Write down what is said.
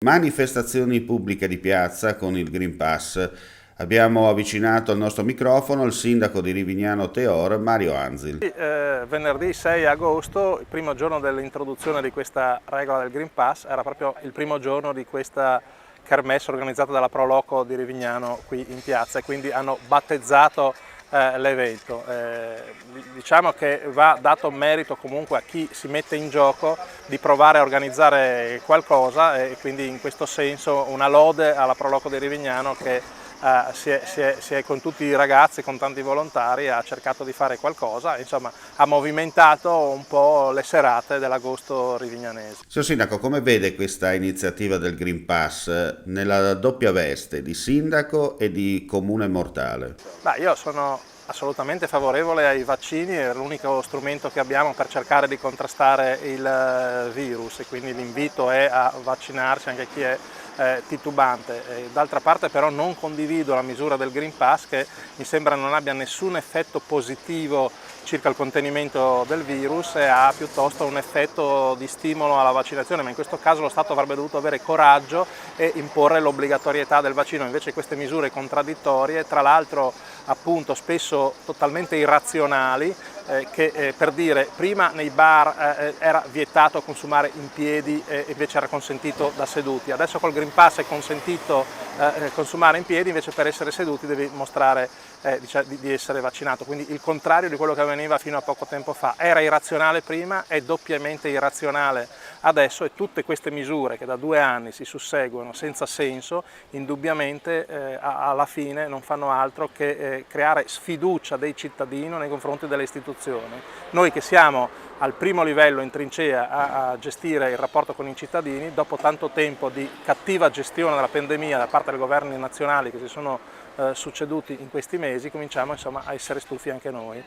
Manifestazioni pubbliche di piazza con il Green Pass. Abbiamo avvicinato al nostro microfono il sindaco di Rivignano Teor, Mario Anzil. Venerdì 6 agosto, il primo giorno dell'introduzione di questa regola del Green Pass, era proprio il primo giorno di questa kermesse organizzata dalla Pro Loco di Rivignano qui in piazza, e quindi hanno battezzato l'evento. Diciamo che va dato merito comunque a chi si mette in gioco di provare a organizzare qualcosa, e quindi in questo senso una lode alla Pro Loco di Rivignano che si è con tutti i ragazzi, con tanti volontari, ha cercato di fare qualcosa, insomma ha movimentato un po' le serate dell'agosto rivignanese. Signor Sindaco, come vede questa iniziativa del Green Pass nella doppia veste di sindaco e di comune mortale? Io sono assolutamente favorevole ai vaccini, è l'unico strumento che abbiamo per cercare di contrastare il virus, e quindi l'invito è a vaccinarsi anche chi è titubante. D'altra parte però non condivido la misura del Green Pass, che mi sembra non abbia nessun effetto positivo circa il contenimento del virus, e ha piuttosto un effetto di stimolo alla vaccinazione, ma in questo caso lo Stato avrebbe dovuto avere coraggio e imporre l'obbligatorietà del vaccino. Invece queste misure contraddittorie, tra l'altro appunto spesso totalmente irrazionali, che per dire, prima nei bar era vietato consumare in piedi e invece era consentito da seduti, adesso col Green Pass è consentito consumare in piedi, invece per essere seduti devi mostrare di essere vaccinato, quindi il contrario di quello che avveniva fino a poco tempo fa. Era irrazionale prima, è doppiamente irrazionale adesso, e tutte queste misure che da 2 anni si susseguono senza senso, indubbiamente alla fine non fanno altro che creare sfiducia dei cittadini nei confronti delle istituzioni. Noi che siamo al primo livello in trincea a gestire il rapporto con i cittadini, dopo tanto tempo di cattiva gestione della pandemia da parte dei governi nazionali che si sono succeduti in questi mesi, cominciamo insomma a essere stufi anche noi.